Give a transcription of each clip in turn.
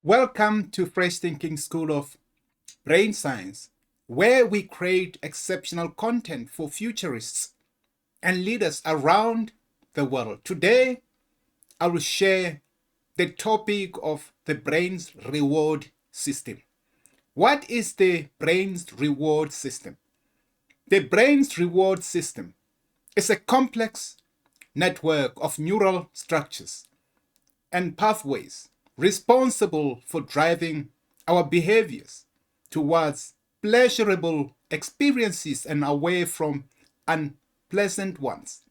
Welcome to Fresh Thinking School of Brain Science, where we create exceptional content for futurists and leaders around the world. Today, I will share the topic of the brain's reward system. What is the brain's reward system? The brain's reward system is a complex network of neural structures and pathways responsible for driving our behaviors towards pleasurable experiences and away from unpleasant ones.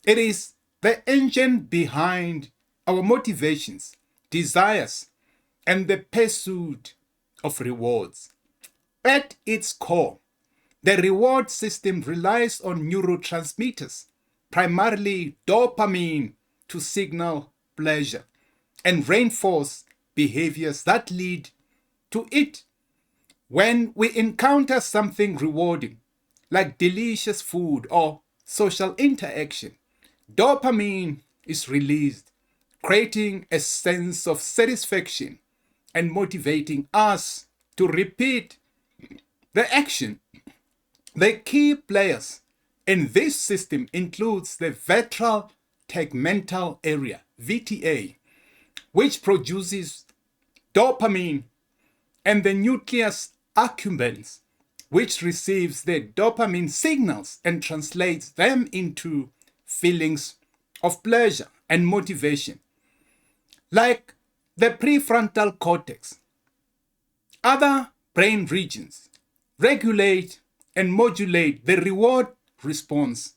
It is the engine behind our motivations, desires, and the pursuit of rewards. At its core, the reward system relies on neurotransmitters, primarily dopamine, to signal pleasure and reinforce behaviors that lead to it. When we encounter something rewarding, like delicious food or social interaction, dopamine is released, creating a sense of satisfaction and motivating us to repeat the action. The key players in this system includes the ventral tegmental area, VTA, which produces dopamine, and the nucleus accumbens, which receives the dopamine signals and translates them into feelings of pleasure and motivation. Like the prefrontal cortex, other brain regions regulate and modulate the reward response.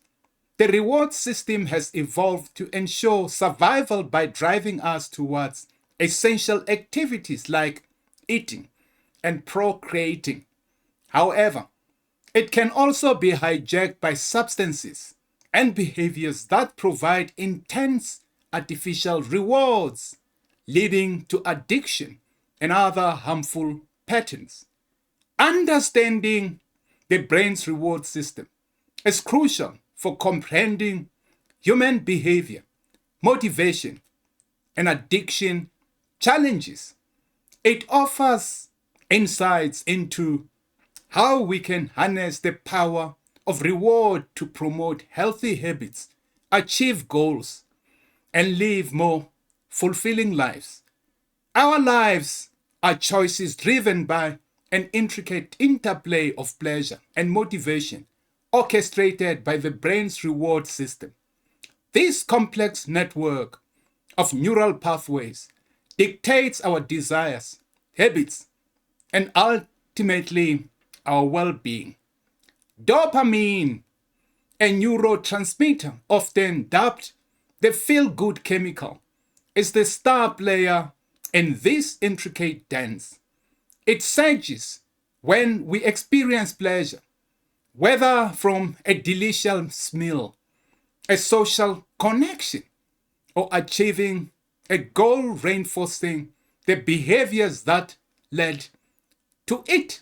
The reward system has evolved to ensure survival by driving us towards essential activities like eating and procreating. However, it can also be hijacked by substances and behaviors that provide intense artificial rewards, leading to addiction and other harmful patterns. Understanding the brain's reward system is crucial for comprehending human behavior, motivation, and addiction challenges. It offers insights into how we can harness the power of reward to promote healthy habits, achieve goals, and live more fulfilling lives. Our lives are choices driven by an intricate interplay of pleasure and motivation orchestrated by the brain's reward system. This complex network of neural pathways dictates our desires, habits, and ultimately our well-being. Dopamine, a neurotransmitter often dubbed the feel-good chemical, is the star player in this intricate dance. It surges when we experience pleasure, whether from a delicious meal, a social connection, or achieving a goal, reinforcing the behaviors that led to it.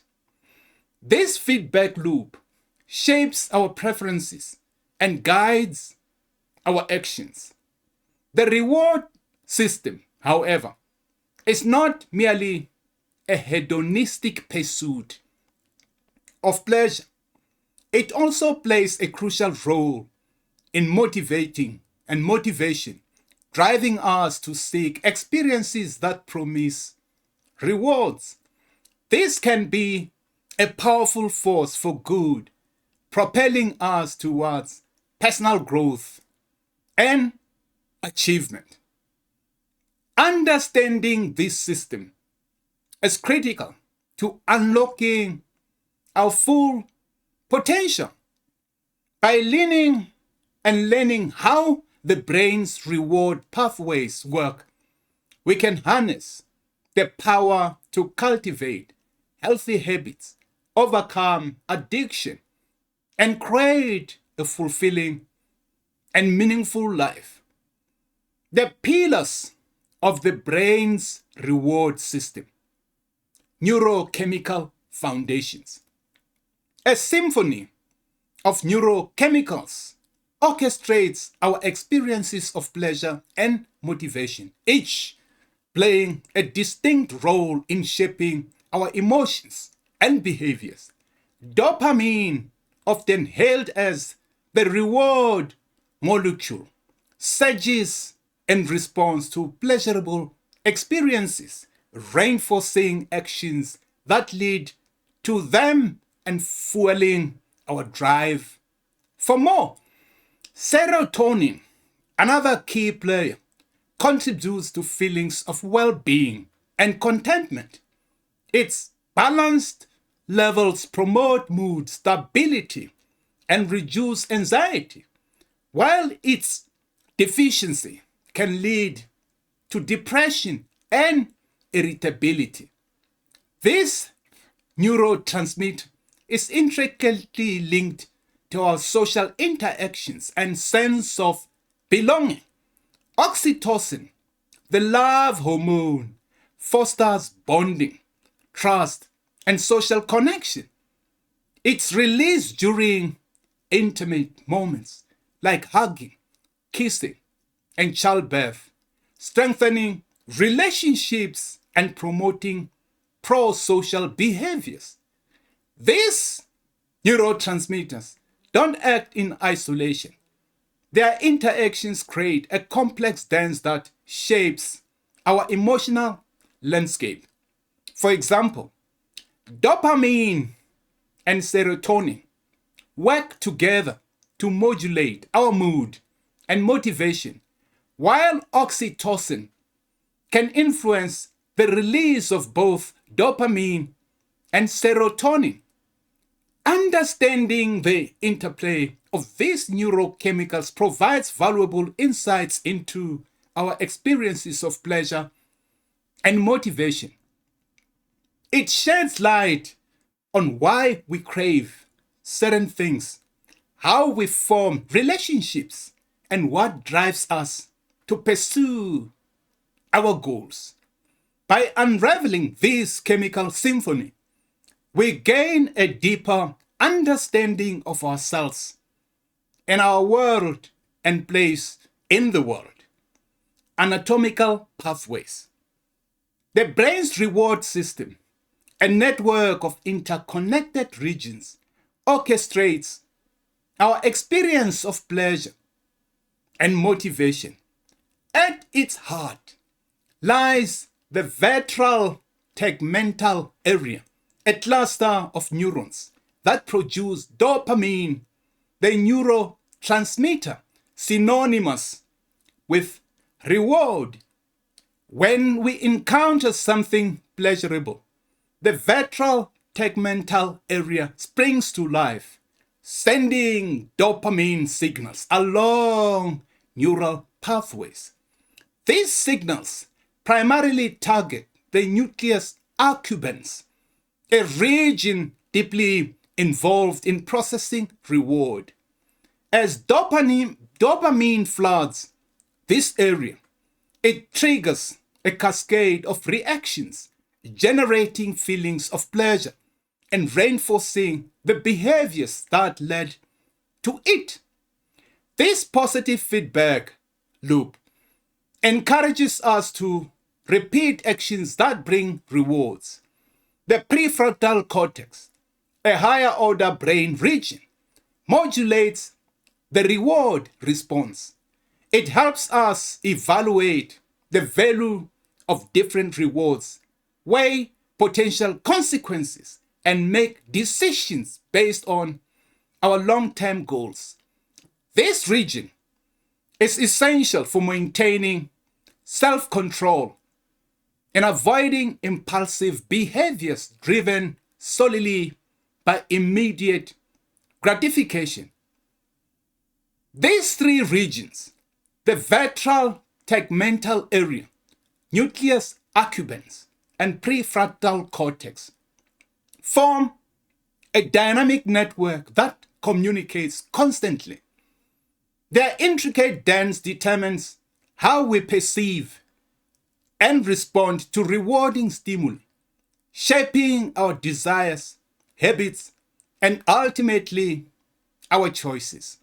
This feedback loop shapes our preferences and guides our actions. The reward system, however, is not merely a hedonistic pursuit of pleasure. It also plays a crucial role in motivating and motivation, driving us to seek experiences that promise rewards. This can be a powerful force for good, propelling us towards personal growth and achievement. Understanding this system is critical to unlocking our full potential. By learning and learning how the brain's reward pathways work, we can harness the power to cultivate healthy habits, overcome addiction, and create a fulfilling and meaningful life. The pillars of the brain's reward system: neurochemical foundations. A symphony of neurochemicals orchestrates our experiences of pleasure and motivation. Each playing a distinct role in shaping our emotions and behaviors. Dopamine, often hailed as the reward molecule, surges in response to pleasurable experiences, reinforcing actions that lead to them and fueling our drive for more. Serotonin, another key player, contributes to feelings of well-being and contentment. Its balanced levels promote mood stability and reduce anxiety, while its deficiency can lead to depression and irritability. This neurotransmitter is intricately linked to our social interactions and sense of belonging. Oxytocin, the love hormone, fosters bonding, trust, and social connection. It's released during intimate moments like hugging, kissing, and childbirth, strengthening relationships and promoting pro-social behaviors. These neurotransmitters don't act in isolation. Their interactions create a complex dance that shapes our emotional landscape. For example, dopamine and serotonin work together to modulate our mood and motivation, while oxytocin can influence the release of both dopamine and serotonin. Understanding the interplay of these neurochemicals provides valuable insights into our experiences of pleasure and motivation. It sheds light on why we crave certain things, how we form relationships, and what drives us to pursue our goals. By unraveling this chemical symphony, we gain a deeper understanding of ourselves and our world and place in the world. Anatomical pathways. The brain's reward system, a network of interconnected regions, orchestrates our experience of pleasure and motivation. At its heart lies the ventral tegmental area, a cluster of neurons that produce dopamine, the neurotransmitter synonymous with reward. When we encounter something pleasurable, the ventral tegmental area springs to life, sending dopamine signals along neural pathways. These signals primarily target the nucleus accumbens, a region deeply involved in processing reward. As dopamine floods this area, it triggers a cascade of reactions, generating feelings of pleasure and reinforcing the behaviors that led to it. This positive feedback loop encourages us to repeat actions that bring rewards. The prefrontal cortex, a higher order brain region, modulates the reward response. It helps us evaluate the value of different rewards, weigh potential consequences, and make decisions based on our long-term goals. This region is essential for maintaining self-control and avoiding impulsive behaviors driven solely by immediate gratification. These three regions, the ventral tegmental area, nucleus accumbens, and prefrontal cortex, form a dynamic network that communicates constantly. Their intricate dance determines how we perceive and respond to rewarding stimuli, shaping our desires, habits, and ultimately our choices.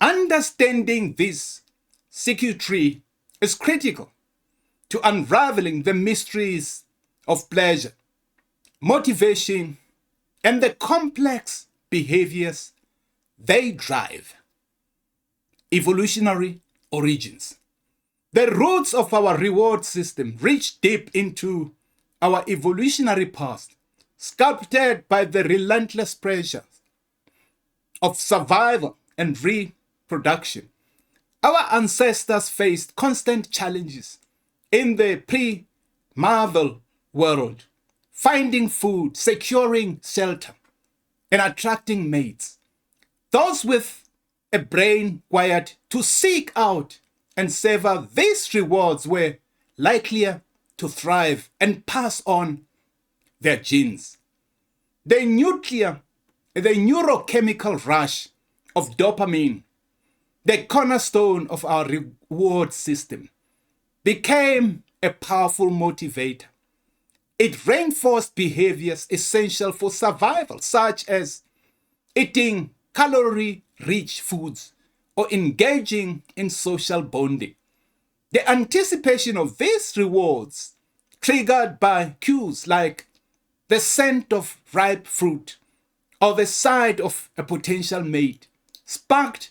Understanding this circuitry is critical to unraveling the mysteries of pleasure, motivation, and the complex behaviors they drive. Evolutionary origins. The roots of our reward system reach deep into our evolutionary past, sculpted by the relentless pressure of survival and reproduction. Our ancestors faced constant challenges in the pre-Marvel world, finding food, securing shelter, and attracting mates. Those with a brain wired to seek out and savor these rewards were likelier to thrive and pass on their genes. The neurochemical rush of dopamine, the cornerstone of our reward system, became a powerful motivator. It reinforced behaviors essential for survival, such as eating calorie-rich foods or engaging in social bonding. The anticipation of these rewards, triggered by cues like the scent of ripe fruit or the sight of a potential mate, sparked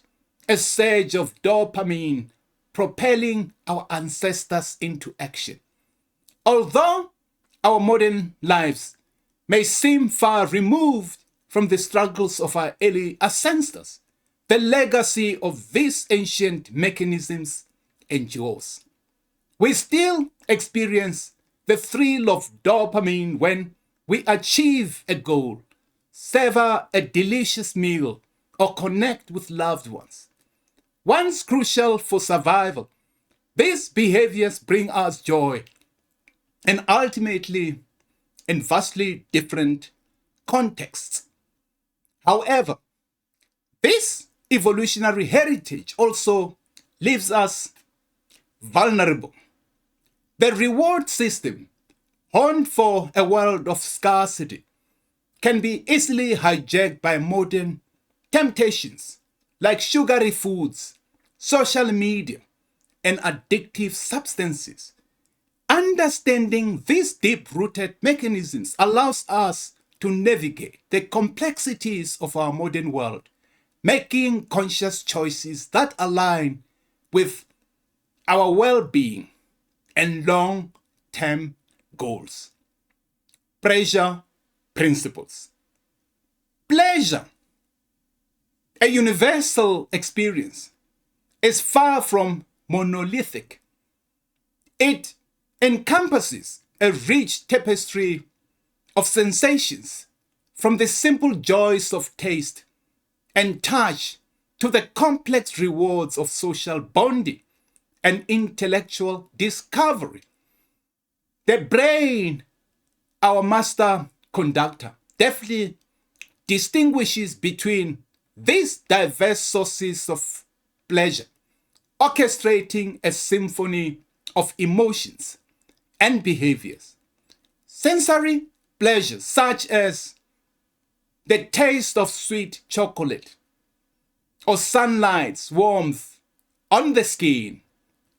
a surge of dopamine, propelling our ancestors into action. Although our modern lives may seem far removed from the struggles of our early ancestors, the legacy of these ancient mechanisms endures. We still experience the thrill of dopamine when we achieve a goal, savor a delicious meal, or connect with loved ones. Once crucial for survival, these behaviors bring us joy, and ultimately in vastly different contexts. However, this evolutionary heritage also leaves us vulnerable. The reward system, honed for a world of scarcity, can be easily hijacked by modern temptations like sugary foods, social media, and addictive substances. Understanding these deep-rooted mechanisms allows us to navigate the complexities of our modern world, making conscious choices that align with our well-being and long-term goals. Pleasure principles. Pleasure, a universal experience, is far from monolithic. It encompasses a rich tapestry of sensations, from the simple joys of taste and touch to the complex rewards of social bonding and intellectual discovery. The brain, our master conductor, deftly distinguishes between these diverse sources of pleasure, orchestrating a symphony of emotions and behaviors. Sensory pleasures, such as the taste of sweet chocolate or sunlight's warmth on the skin,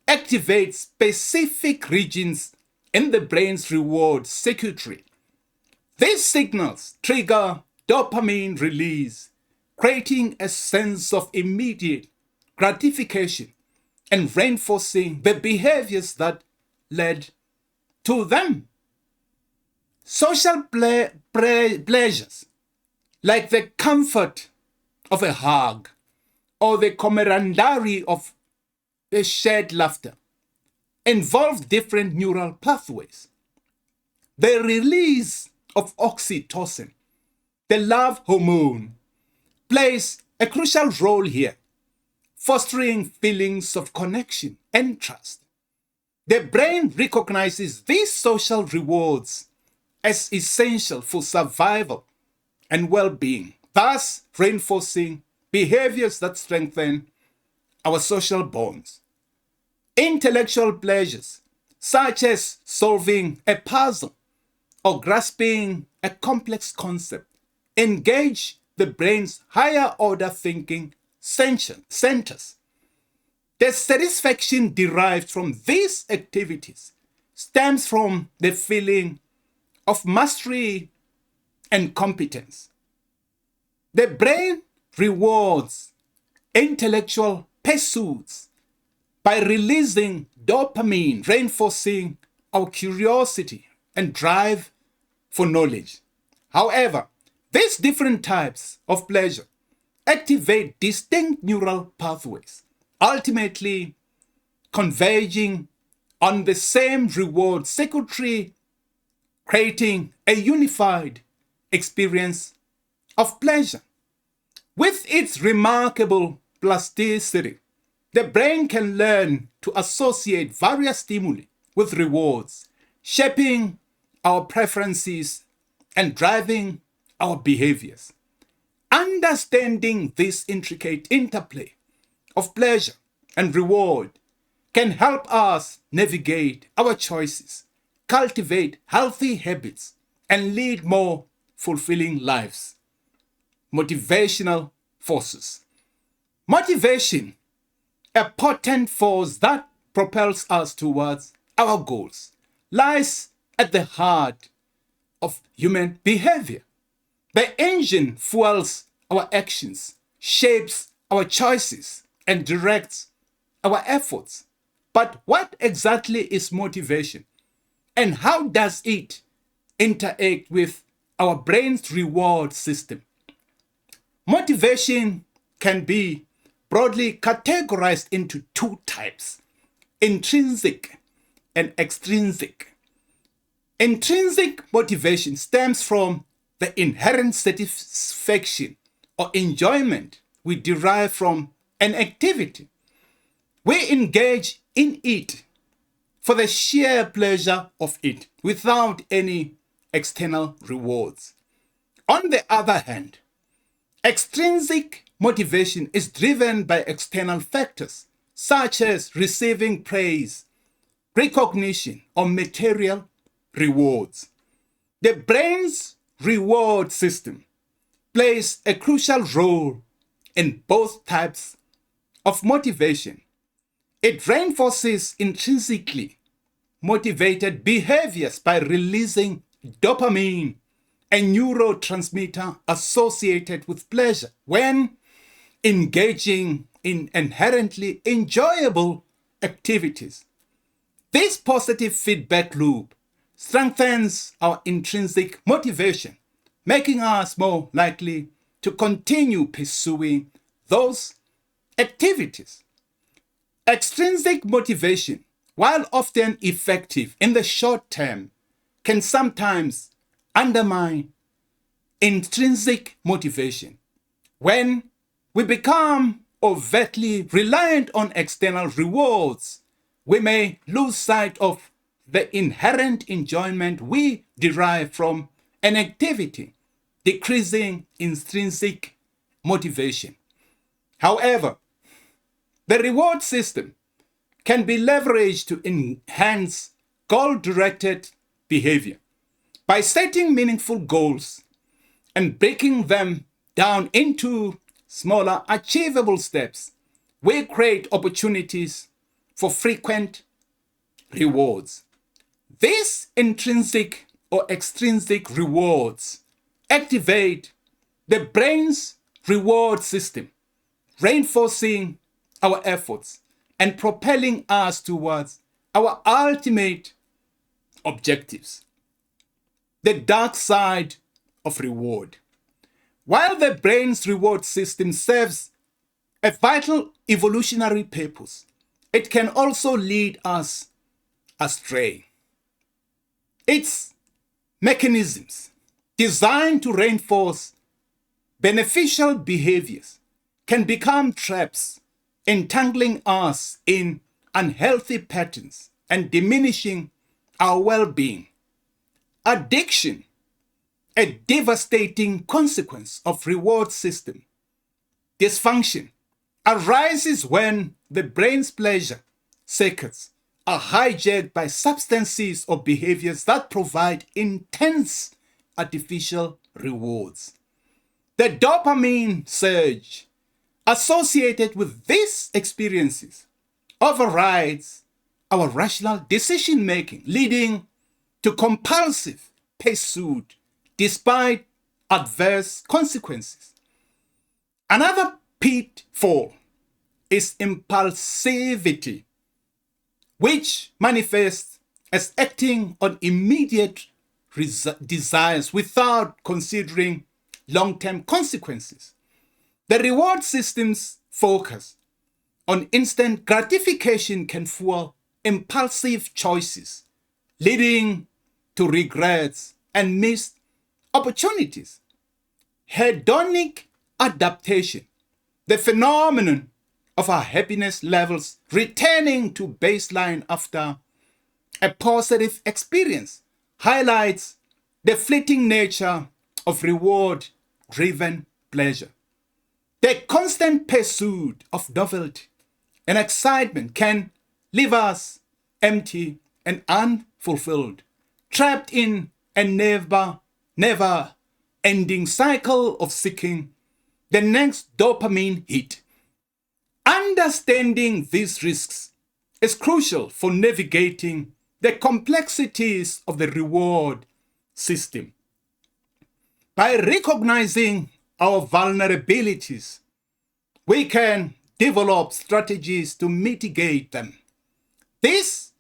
activate specific regions in the brain's reward circuitry. These signals trigger dopamine release, creating a sense of immediate gratification and reinforcing the behaviors that led to them. Social pleasures, like the comfort of a hug or the camaraderie of a shared laughter, involve different neural pathways. The release of oxytocin, the love hormone, plays a crucial role here, fostering feelings of connection and trust. The brain recognizes these social rewards as essential for survival and well-being, thus reinforcing behaviors that strengthen our social bonds. Intellectual pleasures, such as solving a puzzle or grasping a complex concept, engage the brain's higher order thinking centers. The satisfaction derived from these activities stems from the feeling of mastery and competence. The brain rewards intellectual pursuits by releasing dopamine, reinforcing our curiosity and drive for knowledge. However, these different types of pleasure activate distinct neural pathways, ultimately converging on the same reward circuitry, creating a unified experience of pleasure. With its remarkable plasticity, the brain can learn to associate various stimuli with rewards, shaping our preferences and driving our behaviors. Understanding this intricate interplay of pleasure and reward can help us navigate our choices, cultivate healthy habits, and lead more fulfilling lives. Motivational forces. Motivation, a potent force that propels us towards our goals, lies at the heart of human behavior. The engine fuels our actions, shapes our choices, and directs our efforts. But what exactly is motivation? And how does it interact with our brain's reward system? Motivation can be broadly categorized into two types: intrinsic and extrinsic. Intrinsic motivation stems from the inherent satisfaction or enjoyment we derive from an activity. We engage in it for the sheer pleasure of it without any external rewards. On the other hand, extrinsic motivation is driven by external factors such as receiving praise, recognition, or material rewards. The brain's reward system plays a crucial role in both types of motivation. It reinforces intrinsically motivated behaviors by releasing dopamine, a neurotransmitter associated with pleasure, when engaging in inherently enjoyable activities. This positive feedback loop strengthens our intrinsic motivation, making us more likely to continue pursuing those activities. Extrinsic motivation, while often effective in the short term, can sometimes undermine intrinsic motivation. When we become overtly reliant on external rewards, we may lose sight of the inherent enjoyment we derive from an activity, decreasing intrinsic motivation. However, the reward system can be leveraged to enhance goal-directed behavior. By setting meaningful goals and breaking them down into smaller, achievable steps, we create opportunities for frequent rewards. These intrinsic or extrinsic rewards activate the brain's reward system, reinforcing our efforts and propelling us towards our ultimate objectives. The dark side of reward. While the brain's reward system serves a vital evolutionary purpose, it can also lead us astray. Its mechanisms, designed to reinforce beneficial behaviors, can become traps, entangling us in unhealthy patterns and diminishing our well-being. Addiction, a devastating consequence of reward system dysfunction, arises when the brain's pleasure circuits are hijacked by substances or behaviors that provide intense artificial rewards. The dopamine surge associated with these experiences overrides our rational decision making, leading to compulsive pursuit despite adverse consequences. Another pitfall is impulsivity, which manifests as acting on immediate desires without considering long-term consequences. The reward system's focus on instant gratification can fuel impulsive choices, leading to regrets and missed opportunities. Hedonic adaptation, the phenomenon of our happiness levels returning to baseline after a positive experience, highlights the fleeting nature of reward-driven pleasure. The constant pursuit of novelty and excitement can leave us empty and unfulfilled, trapped in a never-ending cycle of seeking the next dopamine hit. Understanding these risks is crucial for navigating the complexities of the reward system. By recognizing our vulnerabilities, we can develop strategies to mitigate them. This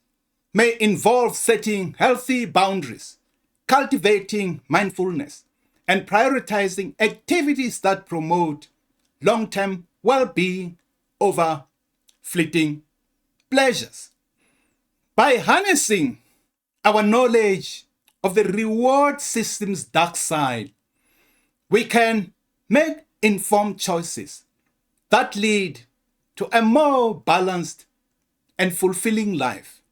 may involve setting healthy boundaries, cultivating mindfulness, and prioritizing activities that promote long-term well-being over fleeting pleasures. By harnessing our knowledge of the reward system's dark side, we can make informed choices that lead to a more balanced and fulfilling life.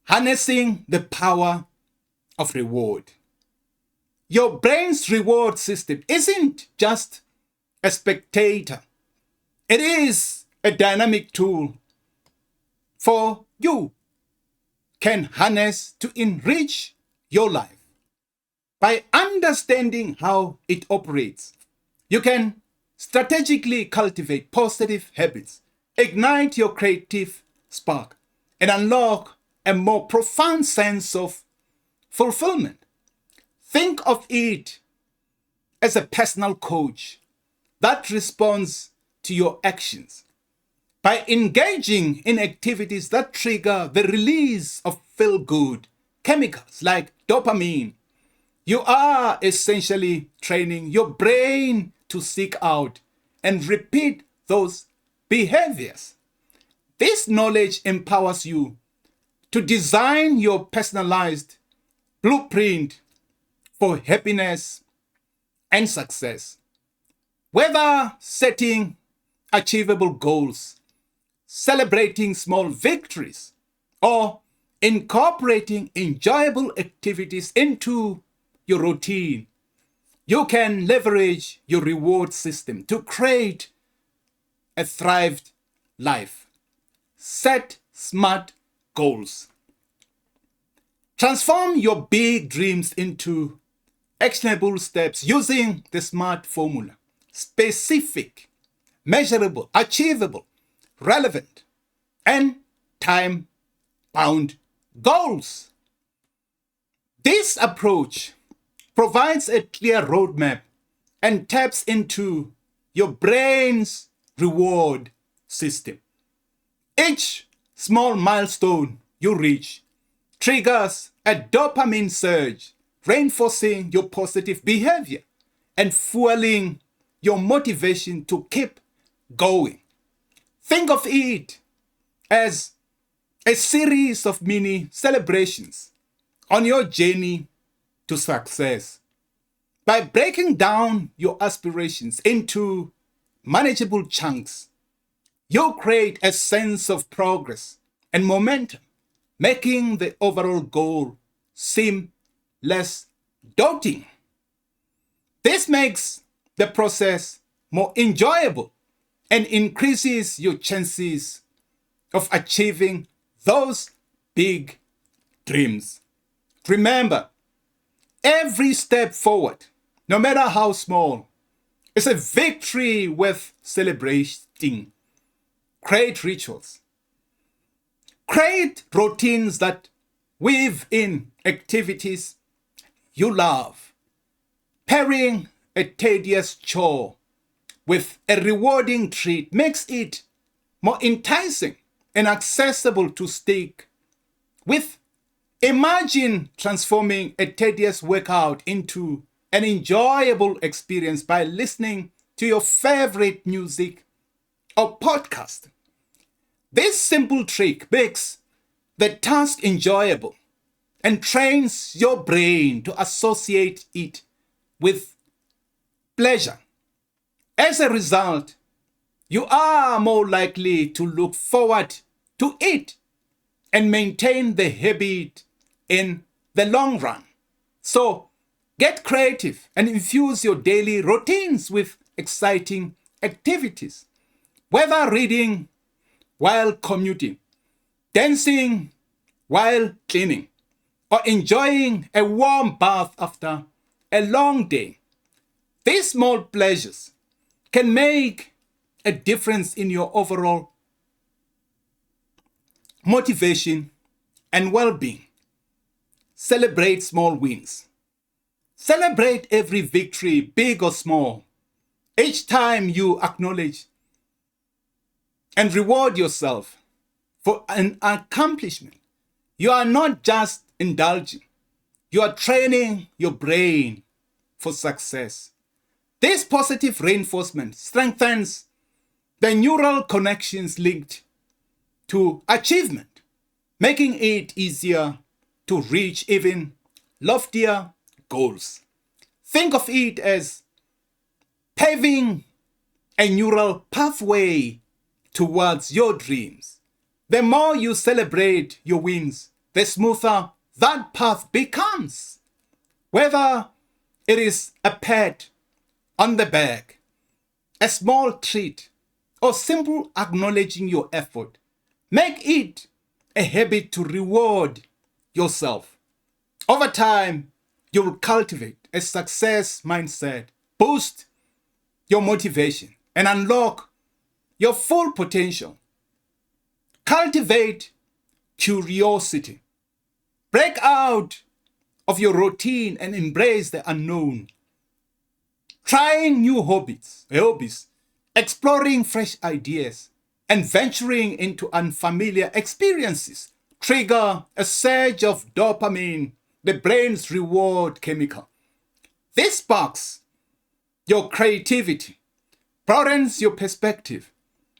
Harnessing the power of reward. Your brain's reward system isn't just a spectator. It is a dynamic tool for you can harness to enrich your life. By understanding how it operates, you can strategically cultivate positive habits, ignite your creative spark, and unlock a more profound sense of fulfillment. Think of it as a personal coach that responds to your actions. By engaging in activities that trigger the release of feel-good chemicals like dopamine, you are essentially training your brain to seek out and repeat those behaviors. This knowledge empowers you to design your personalized blueprint for happiness and success. Whether setting achievable goals, celebrating small victories, or incorporating enjoyable activities into your routine, you can leverage your reward system to create a thrived life. Set smart goals. Transform your big dreams into actionable steps using the SMART formula. Specific, measurable, achievable, relevant, and time-bound goals. This approach provides a clear roadmap and taps into your brain's reward system. Each small milestone you reach triggers a dopamine surge, reinforcing your positive behavior and fueling your motivation to keep going. Think of it as a series of mini celebrations on your journey to success. By breaking down your aspirations into manageable chunks, you create a sense of progress and momentum, making the overall goal seem less daunting. This makes the process more enjoyable and increases your chances of achieving those big dreams. Remember, every step forward, no matter how small, is a victory worth celebrating. Create rituals. Create routines that weave in activities you love. Pairing a tedious chore with a rewarding treat makes it more enticing and accessible to stick with. Imagine transforming a tedious workout into an enjoyable experience by listening to your favorite music or podcast. This simple trick makes the task enjoyable and trains your brain to associate it with pleasure. As a result, you are more likely to look forward to it and maintain the habit in the long run. So, get creative and infuse your daily routines with exciting activities. Whether reading while commuting, dancing while cleaning, or enjoying a warm bath after a long day, these small pleasures can make a difference in your overall motivation and well-being. Celebrate small wins. Celebrate every victory, big or small. Each time you acknowledge and reward yourself for an accomplishment, you are not just indulging, you are training your brain for success. This positive reinforcement strengthens the neural connections linked to achievement, making it easier to reach even loftier goals. Think of it as paving a neural pathway towards your dreams. The more you celebrate your wins, the smoother that path becomes. Whether it is a pat on the back, a small treat, or simple acknowledging your effort, make it a habit to reward yourself. Over time, you will cultivate a success mindset, boost your motivation, and unlock your full potential. Cultivate curiosity. Break out of your routine and embrace the unknown. Trying new hobbies, exploring fresh ideas, and venturing into unfamiliar experiences trigger a surge of dopamine, the brain's reward chemical. This sparks your creativity, broadens your perspective,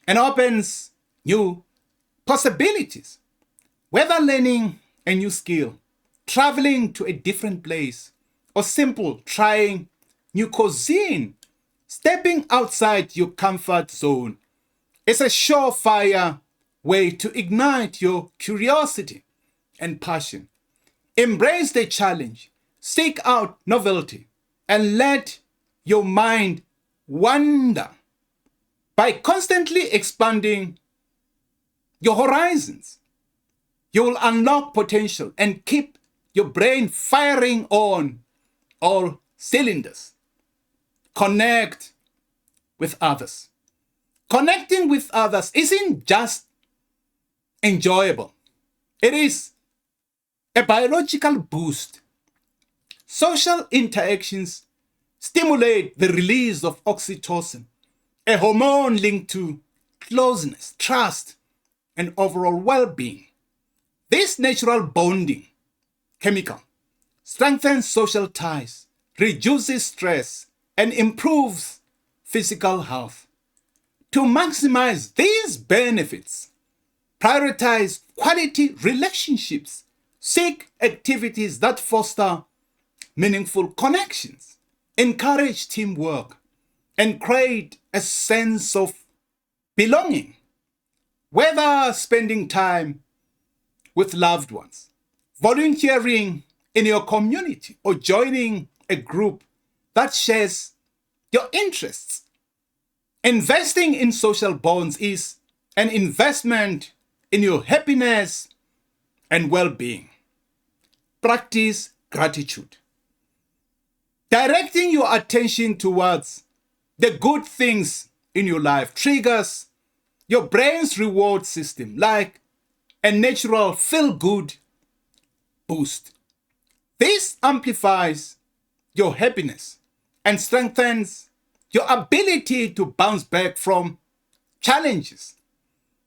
and opens new possibilities. Whether learning a new skill, traveling to a different place, or simple trying new cuisine, stepping outside your comfort zone is a surefire way to ignite your curiosity and passion. Embrace the challenge, seek out novelty, and let your mind wander. By constantly expanding your horizons, you will unlock potential and keep your brain firing on all cylinders. Connect with others. Connecting with others isn't just enjoyable. It is a biological boost. Social interactions stimulate the release of oxytocin, a hormone linked to closeness, trust, and overall well-being. This natural bonding chemical strengthens social ties, reduces stress, and improves physical health. To maximize these benefits, prioritize quality relationships, seek activities that foster meaningful connections, encourage teamwork, and create a sense of belonging. Whether spending time with loved ones, volunteering in your community, or joining a group that shares your interests, investing in social bonds is an investment in your happiness and well-being. Practice gratitude. Directing your attention towards the good things in your life triggers your brain's reward system like a natural feel-good boost. This amplifies your happiness and strengthens your ability to bounce back from challenges.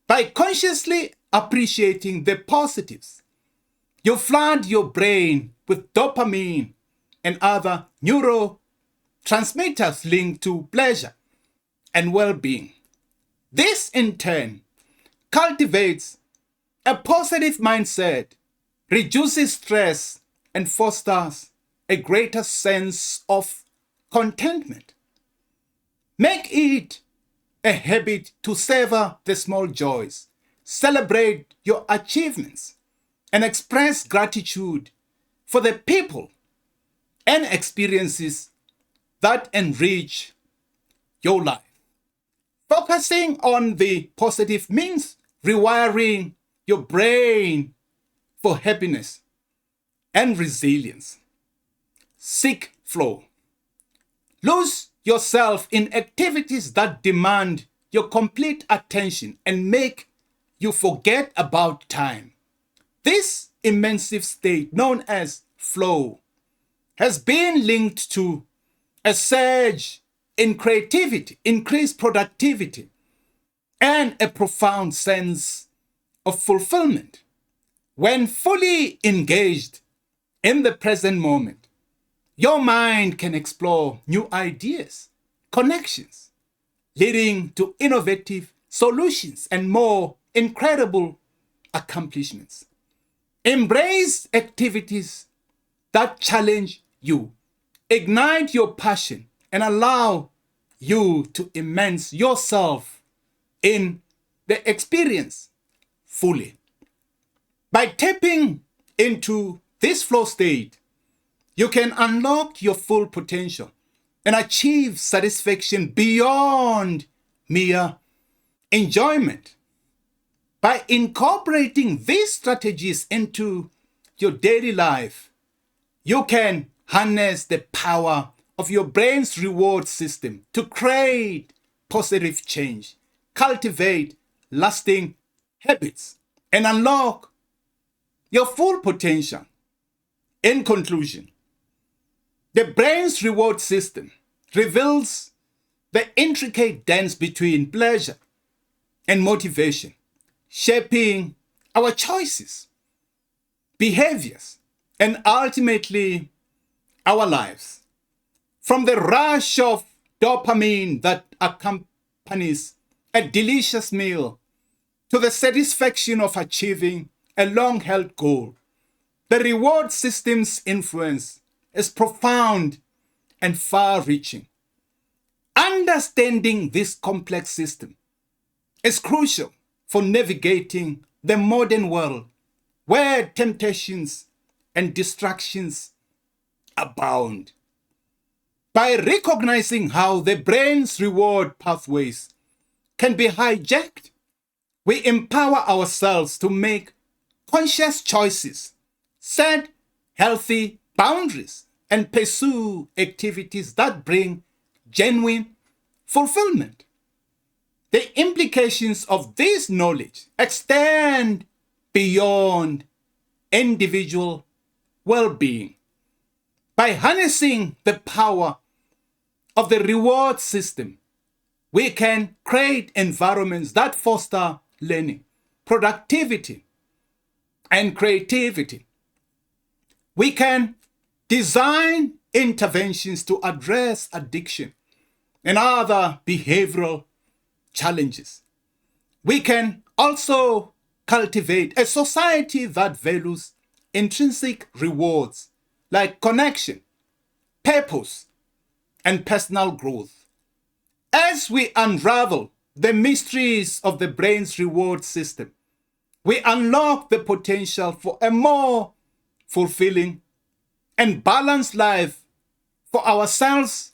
By consciously appreciating the positives, you flood your brain with dopamine and other neurotransmitters linked to pleasure and well-being. This, in turn, cultivates a positive mindset, reduces stress, and fosters a greater sense of contentment. Make it a habit to savor the small joys, celebrate your achievements, and express gratitude for the people and experiences that enrich your life. Focusing on the positive means rewiring your brain for happiness and resilience. Seek flow. Lose yourself in activities that demand your complete attention and make you forget about time. This immersive state, known as flow, has been linked to a surge in creativity, increased productivity, and a profound sense of fulfillment. When fully engaged in the present moment, your mind can explore new ideas, connections, leading to innovative solutions and more incredible accomplishments. Embrace activities that challenge you, ignite your passion, and allow you to immerse yourself in the experience fully. By tapping into this flow state, you can unlock your full potential and achieve satisfaction beyond mere enjoyment. By incorporating these strategies into your daily life, you can harness the power of your brain's reward system to create positive change, cultivate lasting habits, and unlock your full potential. In conclusion, the brain's reward system reveals the intricate dance between pleasure and motivation, shaping our choices, behaviors, and ultimately our lives. From the rush of dopamine that accompanies a delicious meal to the satisfaction of achieving a long-held goal, the reward system's influence is profound and far-reaching. Understanding this complex system is crucial for navigating the modern world where temptations and distractions abound. By recognizing how the brain's reward pathways can be hijacked, we empower ourselves to make conscious choices, set healthy boundaries, and pursue activities that bring genuine fulfillment. The implications of this knowledge extend beyond individual well-being. By harnessing the power of the reward system, we can create environments that foster learning, productivity, and creativity. We can design interventions to address addiction and other behavioral challenges. We can also cultivate a society that values intrinsic rewards like connection, purpose, and personal growth. As we unravel the mysteries of the brain's reward system, we unlock the potential for a more fulfilling and balanced life for ourselves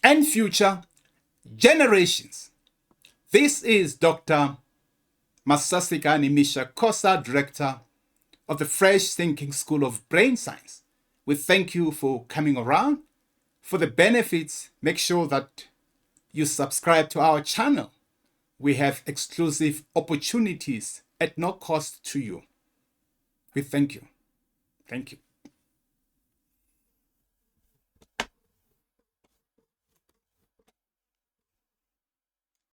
and future generations. This is Dr. Masasikani Misha Kosa, Director of the Fresh Thinking School of Brain Science. We thank you for coming around. For the benefits, make sure that you subscribe to our channel. We have exclusive opportunities at no cost to you. We thank you. Thank you.